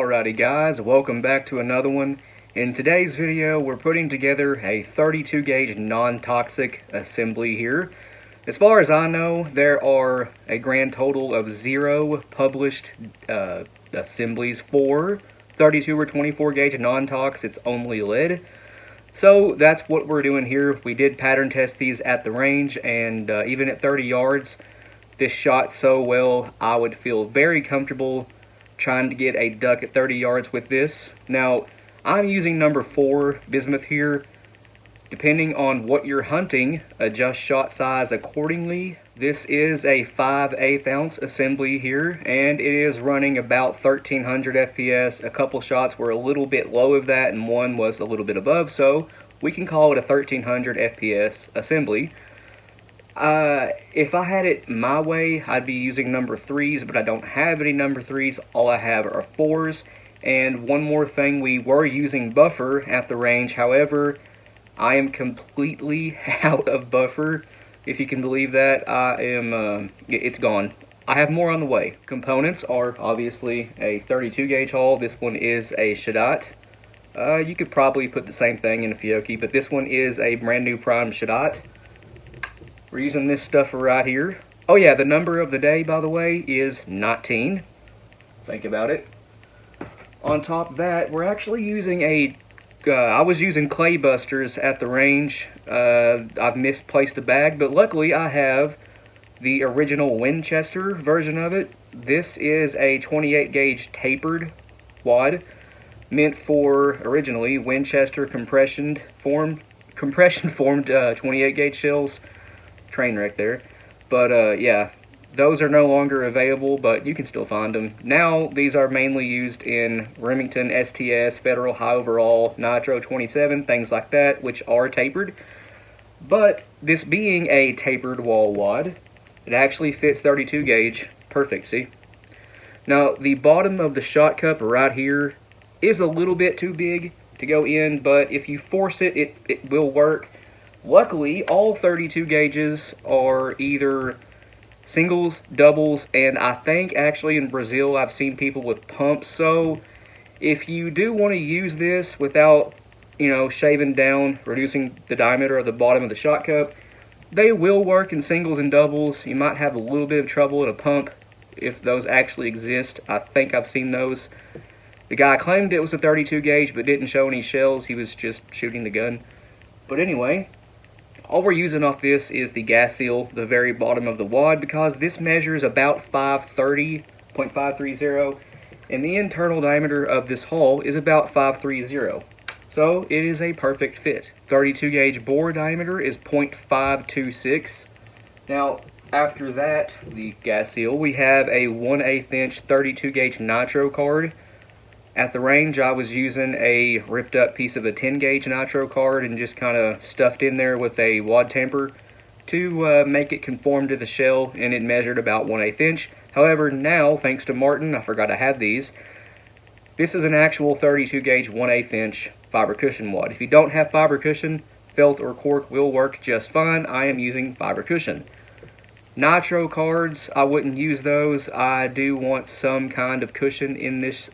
Alrighty guys, welcome back to another one. In today's video we're putting together a 32 gauge non-toxic assembly here. As far as I know, there are a grand total of 0 published assemblies for 32 or 24 gauge non-tox. It's only lead. So that's what we're doing here. We did pattern test these at the range, and even at 30 yards, this shot so well I would feel very comfortable trying to get a duck at 30 yards with this. Now, I'm using number 4 bismuth here. Depending on what you're hunting, adjust shot size accordingly. This is a 5/8 ounce assembly here, and it is running about 1300 FPS. A couple shots were a little bit low of that, and one was a little bit above, so we can call it a 1300 FPS assembly. If I had it my way, I'd be using number 3s, but I don't have any number 3s. All I have are 4s. And one more thing, we were using buffer at the range. However, I am completely out of buffer. If you can believe that, it's gone. I have more on the way. Components are obviously a 32 gauge hull. This one is a Shadot. You could probably put the same thing in a Fiocchi, but this one is a brand new prime Shadot. We're using this stuff right here. Oh yeah, the number of the day, by the way, is 19. Think about it. On top of that, we're actually using I was using clay busters at the range. I've misplaced a bag, but luckily I have the original Winchester version of it. This is a 28 gauge tapered wad, meant for originally Winchester compression formed 28 gauge shells. Train wreck there, but yeah, those are no longer available, but you can still find them. Now these are mainly used in Remington STS, Federal High Overall, Nitro 27, things like that, which are tapered. But this being a tapered wall wad, it actually fits 32 gauge perfect. See, now the bottom of the shot cup right here is a little bit too big to go in, but if you force it, it will work. Luckily, all 32 gauges are either singles, doubles, and I think actually in Brazil I've seen people with pumps. So if you do want to use this without, shaving down, reducing the diameter of the bottom of the shot cup, they will work in singles and doubles. You might have a little bit of trouble in a pump if those actually exist. I think I've seen those. The guy claimed it was a 32 gauge but didn't show any shells. He was just shooting the gun. But anyway, all we're using off this is the gas seal, the very bottom of the wad, because this measures about 530.530, and the internal diameter of this hull is about 530. So it is a perfect fit. 32 gauge bore diameter is 0.526. Now, after that, the gas seal, we have a 1/8 inch 32 gauge nitro card. At the range, I was using a ripped up piece of a 10 gauge nitro card and just kind of stuffed in there with a wad tamper to make it conform to the shell, and it measured about 1/8 inch. However, now, thanks to Martin, I forgot I had these, this is an actual 32 gauge 1/8 inch fiber cushion wad. If you don't have fiber cushion, felt or cork will work just fine. I am using fiber cushion. Nitro cards, I wouldn't use those. I do want some kind of cushion in this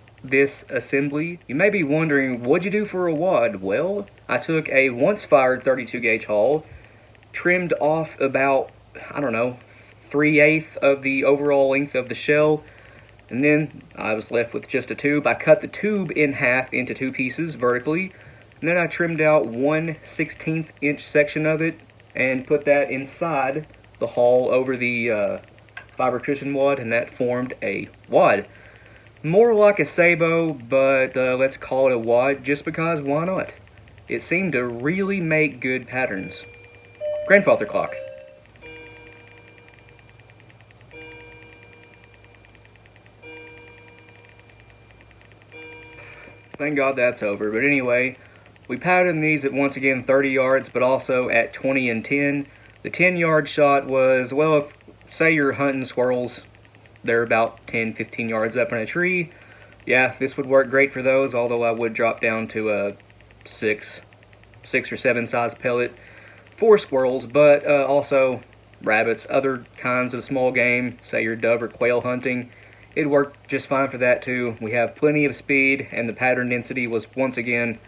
assembly. You may be wondering, what'd you do for a wad? Well, I took a once fired 32 gauge hull, trimmed off about, 3/8 of the overall length of the shell, and then I was left with just a tube. I cut the tube in half into 2 pieces vertically, and then I trimmed out 1/16 inch section of it and put that inside the hull over the fiber cushion wad, and that formed a wad. More like a sabot, but let's call it a wad just because, why not? It seemed to really make good patterns. Grandfather clock. Thank God that's over, but anyway, we patterned these at, once again, 30 yards, but also at 20 and 10. The 10-yard shot was, well, if, say you're hunting squirrels, they're about 10-15 yards up in a tree. Yeah, this would work great for those, although I would drop down to a 6 or 7 size pellet for squirrels, but also rabbits, other kinds of small game, say you're dove or quail hunting. it worked just fine for that too. We have plenty of speed, and the pattern density was once again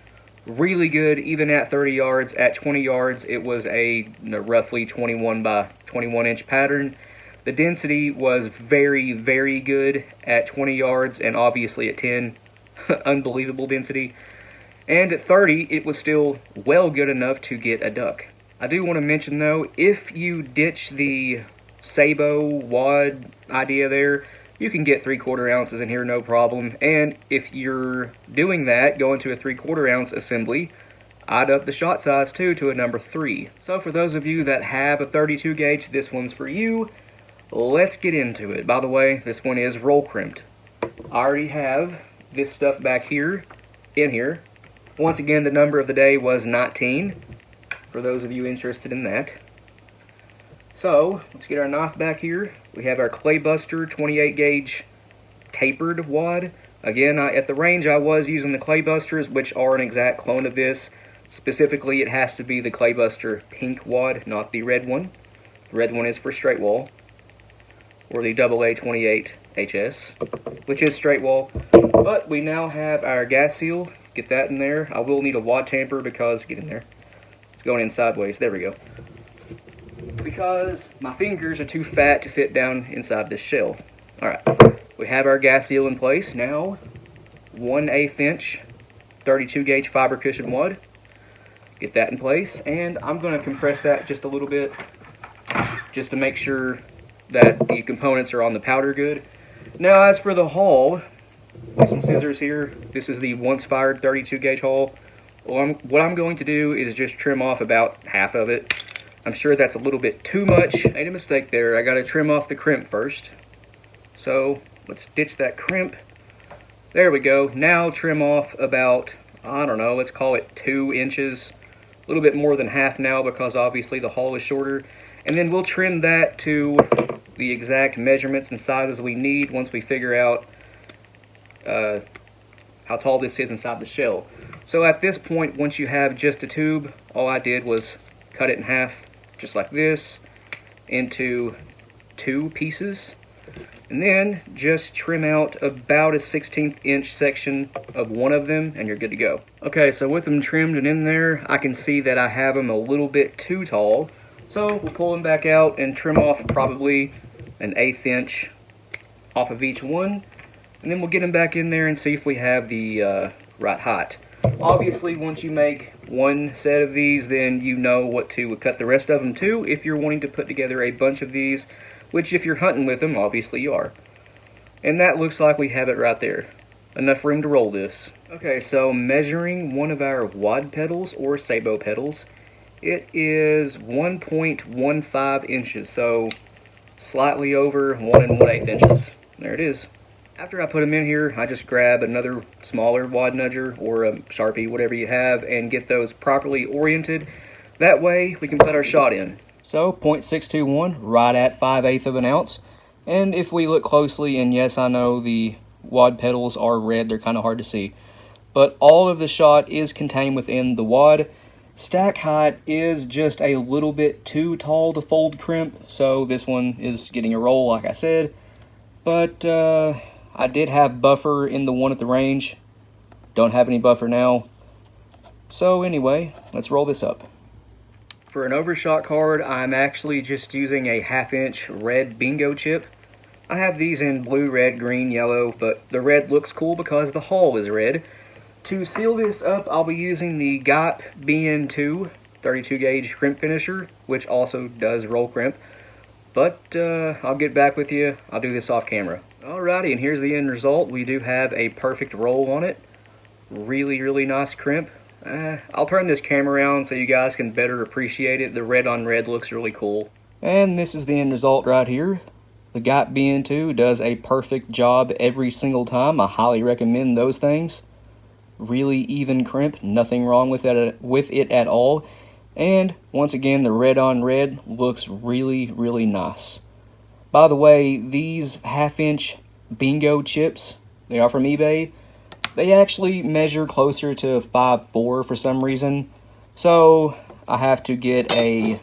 really good, even at 30 yards. At 20 yards, it was a roughly 21 by 21 inch pattern. The density was very, very good at 20 yards, and obviously at 10, unbelievable density. And at 30, it was still well good enough to get a duck. I do want to mention though, if you ditch the Sabo wad idea there, you can get 3/4 ounces in here no problem. And if you're doing that, going to a 3/4 ounce assembly, I'd up the shot size too to a number 3. So for those of you that have a 32 gauge, this one's for you. Let's get into it. By the way, this one is roll crimped. I already have this stuff back here, in here. Once again, the number of the day was 19, for those of you interested in that. So, let's get our knife back here. We have our Clay Buster 28 gauge tapered wad. Again, at the range I was using the Clay Busters, which are an exact clone of this. Specifically, it has to be the Clay Buster pink wad, not the red one. The red one is for straight wall, or the AA 28 HS, which is straight wall. But we now have our gas seal. Get that in there. I will need a wad tamper because, get in there. It's going in sideways. There we go. Because my fingers are too fat to fit down inside this shell. Alright, we have our gas seal in place. Now, 1/8 inch 32 gauge fiber cushion wad. Get that in place, and I'm going to compress that just a little bit just to make sure that the components are on the powder good. Now as for the hull, with some scissors here, this is the once fired 32 gauge hull. What I'm going to do is just trim off about half of it. I'm sure that's a little bit too much. Made a mistake there. I got to trim off the crimp first. So let's ditch that crimp. There we go. Now trim off about, I don't know, let's call it 2 inches. A little bit more than half now because obviously the hull is shorter. And then we'll trim that to the exact measurements and sizes we need once we figure out how tall this is inside the shell. So at this point, once you have just a tube, all I did was cut it in half, just like this, into 2 pieces, and then just trim out about a 1/16 inch section of one of them, and you're good to go. Okay, so with them trimmed and in there, I can see that I have them a little bit too tall, so we'll pull them back out and trim off probably an 1/8 inch off of each one, and then we'll get them back in there and see if we have the right height. Obviously, once you make one set of these, then you know what to cut the rest of them to if you're wanting to put together a bunch of these, which if you're hunting with them, obviously you are. And that looks like we have it right there. Enough room to roll this. Okay, so measuring one of our wad pedals, or Sabo pedals, it is 1.15 inches, so slightly over 1 1/8 inches. There it is. After I put them in here, I just grab another smaller wad nudger or a Sharpie, whatever you have, and get those properly oriented. That way we can put our shot in. So 0.621, right at 5/8 of an ounce. And if we look closely, and yes, I know the wad pedals are red, they're kind of hard to see, but all of the shot is contained within the wad. Stack height is just a little bit too tall to fold crimp, so this one is getting a roll, like I said. But I did have buffer in the one at the range. Don't have any buffer now. So anyway, let's roll this up. For an overshot card, I'm actually just using a 1/2 inch red bingo chip. I have these in blue, red, green, yellow, but the red looks cool because the hull is red. To seal this up, I'll be using the GOP BN2 32 gauge crimp finisher, which also does roll crimp. But I'll get back with you. I'll do this off camera. Alrighty, and here's the end result. We do have a perfect roll on it. Really, really nice crimp. I'll turn this camera around so you guys can better appreciate it. The red on red looks really cool. And this is the end result right here. The GOP BN2 does a perfect job every single time. I highly recommend those things. Really even crimp, nothing wrong with it at all. And once again, the red on red looks really, really nice. By the way, these 1/2 inch bingo chips, they are from eBay. They actually measure closer to 5'4" for some reason. So I have to get a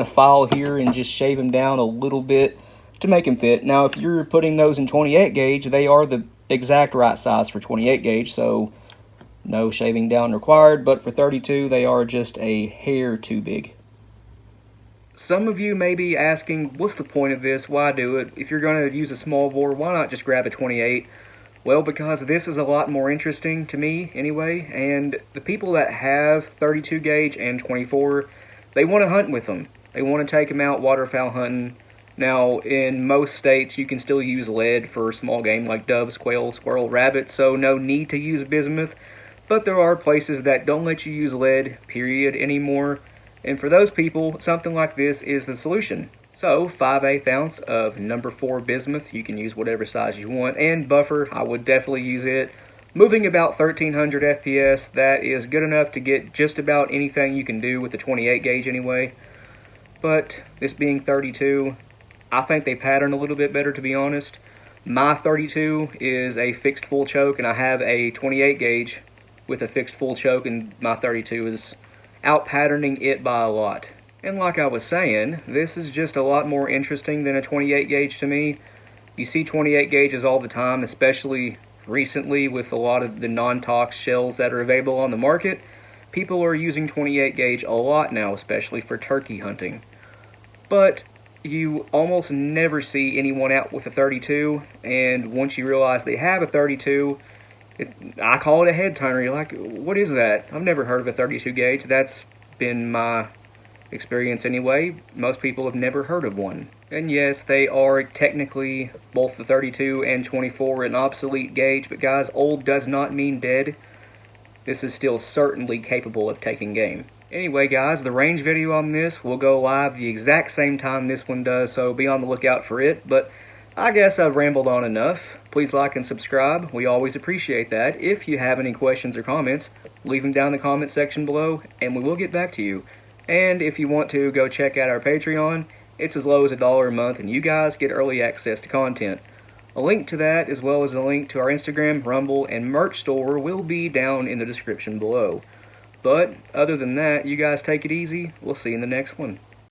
file here and just shave them down a little bit to make them fit. Now, if you're putting those in 28 gauge, they are the exact right size for 28 gauge, so no shaving down required, but for 32, they are just a hair too big. Some of you may be asking, what's the point of this? Why do it? If you're going to use a small bore, why not just grab a 28? Well, because this is a lot more interesting to me anyway, and the people that have 32 gauge and 24, they want to hunt with them. They want to take them out waterfowl hunting. Now, in most states, you can still use lead for small game like doves, quail, squirrel, rabbit, so no need to use bismuth. But there are places that don't let you use lead, period, anymore. And for those people, something like this is the solution. So, 5/8 ounce of number 4 bismuth, you can use whatever size you want, and buffer, I would definitely use it. Moving about 1300 FPS, that is good enough to get just about anything you can do with the 28 gauge anyway. But, this being 32, I think they pattern a little bit better, to be honest. My 32 is a fixed full choke, and I have a 28 gauge with a fixed full choke, and my 32 is out-patterning it by a lot. And like I was saying, this is just a lot more interesting than a 28 gauge to me. You see 28 gauges all the time, especially recently with a lot of the non-tox shells that are available on the market. People are using 28 gauge a lot now, especially for turkey hunting. But you almost never see anyone out with a 32, and once you realize they have a 32, I call it a head turner. You're like, what is that? I've never heard of a 32 gauge. That's been my experience anyway. Most people have never heard of one. And yes, they are technically, both the 32 and 24, an obsolete gauge, but guys, old does not mean dead. This is still certainly capable of taking game. Anyway guys, the range video on this will go live the exact same time this one does, so be on the lookout for it. But I guess I've rambled on enough. Please like and subscribe. We always appreciate that. If you have any questions or comments, leave them down in the comment section below, and we will get back to you. And if you want to, go check out our Patreon. It's as low as $1 a month, and you guys get early access to content. A link to that, as well as a link to our Instagram, Rumble, and merch store will be down in the description below. But other than that, you guys take it easy. We'll see you in the next one.